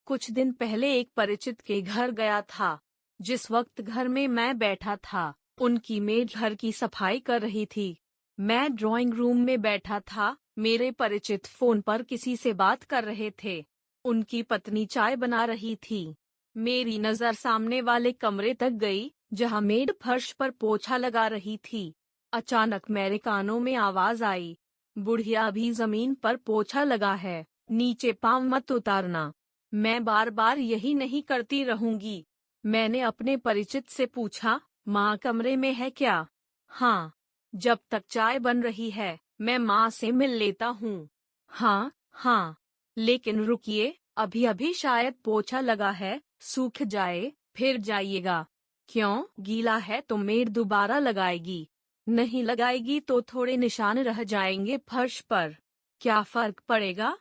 कुछ दिन पहले एक परिचित के घर गया था। जिस वक्त घर में मैं बैठा था, उनकी मेड घर की सफाई कर रही थी। मैं ड्राइंग रूम में बैठा था। मेरे परिचित फोन पर किसी से बात कर रहे थे। उनकी पत्नी चाय बना रही थी। मेरी नजर सामने वाले कमरे तक गई, जहां मेड फर्श पर पोछा लगा रही थी। अचानक मेरे कानों में आवाज आई, बुढ़िया अभी जमीन पर पोछा लगा है, नीचे पाँव मत उतारना। मैं बार बार यही नहीं करती रहूंगी। मैंने अपने परिचित से पूछा, माँ कमरे में है क्या? हाँ। जब तक चाय बन रही है, मैं माँ से मिल लेता हूँ। हाँ हाँ। लेकिन रुकिए, अभी अभी शायद पोछा लगा है, सूख जाए फिर जाइएगा। क्यों, गीला है तो मेड दोबारा लगाएगी। नहीं लगाएगी तो थोड़े निशान रह जाएंगे फर्श पर। क्या फर्क पड़ेगा?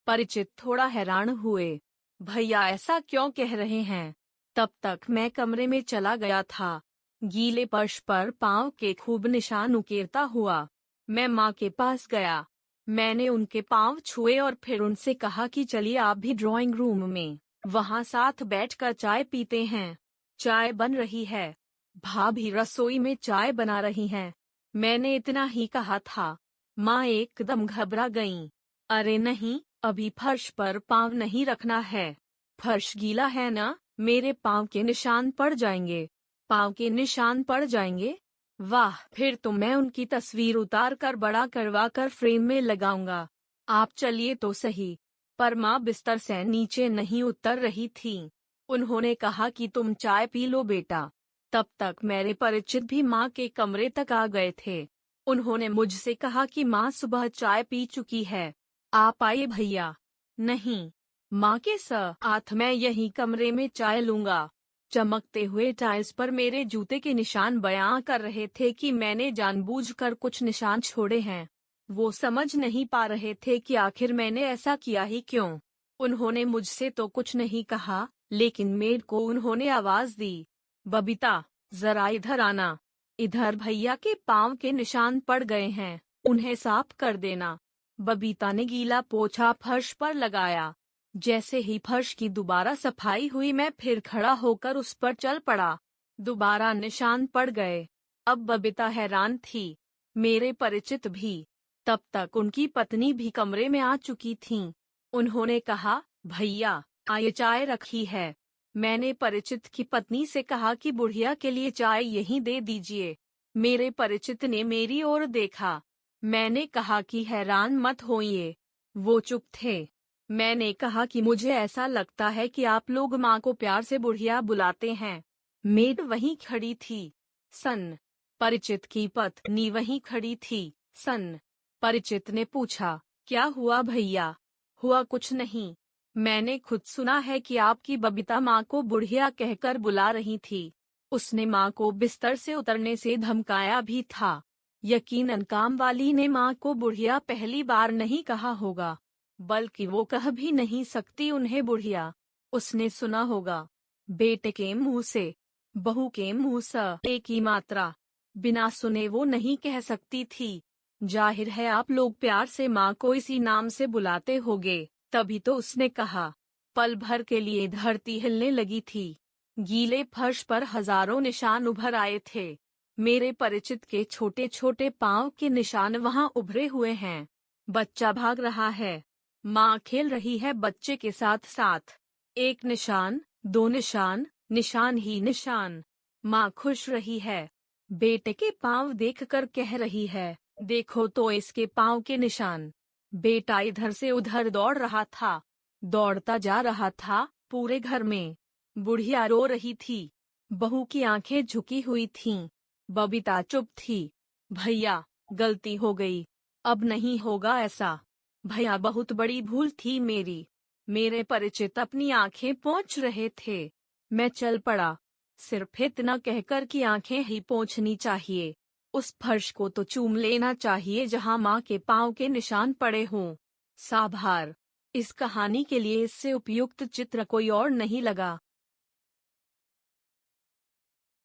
परिचित थोड़ा हैरान हुए। भैया ऐसा क्यों कह रहे हैं? तब तक मैं कमरे में चला गया था। गीले फर्श पर पाँव के खूब निशान उकेरता हुआ मैं माँ के पास गया। मैंने उनके पाँव छुए और फिर उनसे कहा कि चलिए आप भी ड्राइंग रूम में, वहाँ साथ बैठकर चाय पीते हैं। चाय बन रही है। भाभी रसोई में चाय बना रही हैं। मैंने इतना ही कहा था। माँ एकदम घबरा गईं। अरे नहीं, अभी फर्श पर पाँव नहीं रखना है। फर्श गीला है ना, मेरे पाँव के निशान पड़ जाएंगे। पाँव के निशान पड़ जाएंगे? वाह, फिर तो मैं उनकी तस्वीर उतार कर बड़ा करवा कर फ्रेम में लगाऊंगा। आप चलिए तो सही। पर माँ बिस्तर से नीचे नहीं उतर रही थीं। उन्होंने कहा कि तुम चाय पी लो बेटा। तब तक मेरे परिचित भी माँ के कमरे तक आ गए थे। उन्होंने मुझसे कहा कि माँ सुबह चाय पी चुकी है, आप आइए भैया। नहीं, माँ के साथ मैं यही कमरे में चाय लूंगा। चमकते हुए टाइल्स पर मेरे जूते के निशान बयां कर रहे थे कि मैंने जानबूझकर कुछ निशान छोड़े हैं। वो समझ नहीं पा रहे थे कि आखिर मैंने ऐसा किया ही क्यों। उन्होंने मुझसे तो कुछ नहीं कहा, लेकिन मेड को उन्होंने आवाज दी, बबीता जरा इधर आना। इधर भैया के पाँव के निशान पड़ गए हैं, उन्हें साफ कर देना। बबीता ने गीला पोछा फर्श पर लगाया। जैसे ही फर्श की दोबारा सफाई हुई, मैं फिर खड़ा होकर उस पर चल पड़ा। दोबारा निशान पड़ गए। अब बबीता हैरान थी, मेरे परिचित भी। तब तक उनकी पत्नी भी कमरे में आ चुकी थीं। उन्होंने कहा, भैया आइए चाय रखी है। मैंने परिचित की पत्नी से कहा कि बुढ़िया के लिए चाय यहीं दे दीजिए। मेरे परिचित ने मेरी ओर देखा। मैंने कहा कि हैरान मत होइए। वो चुप थे। मैंने कहा कि मुझे ऐसा लगता है कि आप लोग माँ को प्यार से बुढ़िया बुलाते हैं। मेड वहीं खड़ी थी। सन। परिचित की पत्नी वहीं खड़ी थी। सन। परिचित ने पूछा, क्या हुआ भैया? हुआ कुछ नहीं। मैंने खुद सुना है कि आपकी बबीता माँ को बुढ़िया कहकर बुला रही थी। उसने माँ को बिस्तर से उतरने से धमकाया भी था। यकीनन काम वाली ने माँ को बुढ़िया पहली बार नहीं कहा होगा, बल्कि वो कह भी नहीं सकती उन्हें बुढ़िया। उसने सुना होगा, बेटे के मुंह से, बहू के मुंह से एक ही मात्रा। बिना सुने वो नहीं कह सकती थी। जाहिर है आप लोग प्यार से माँ को इसी नाम से बुलाते होगे, तभी तो उसने कहा। पल भर के लिए धरती हिलने लगी थी। गीले फर्श पर हजारों निशान उभर आए थे। मेरे परिचित के छोटे छोटे पाँव के निशान वहां उभरे हुए हैं। बच्चा भाग रहा है। माँ खेल रही है बच्चे के साथ साथ। एक निशान, दो निशान, निशान ही निशान। माँ खुश रही है। बेटे के पाँव देखकर कह रही है, देखो तो इसके पाँव के निशान। बेटा इधर से उधर दौड़ रहा था, दौड़ता जा रहा था पूरे घर में। बुढ़िया रो रही थी। बहू की आंखें झुकी हुई थीं। बबीता चुप थी। भैया गलती हो गई, अब नहीं होगा ऐसा। भैया बहुत बड़ी भूल थी मेरी। मेरे परिचित अपनी आंखें पोंछ रहे थे। मैं चल पड़ा, सिर्फ इतना कहकर कि आंखें ही पोंछनी चाहिए। उस फर्श को तो चूम लेना चाहिए जहां माँ के पाँव के निशान पड़े हों। साभार। इस कहानी के लिए इससे उपयुक्त चित्र कोई और नहीं लगा।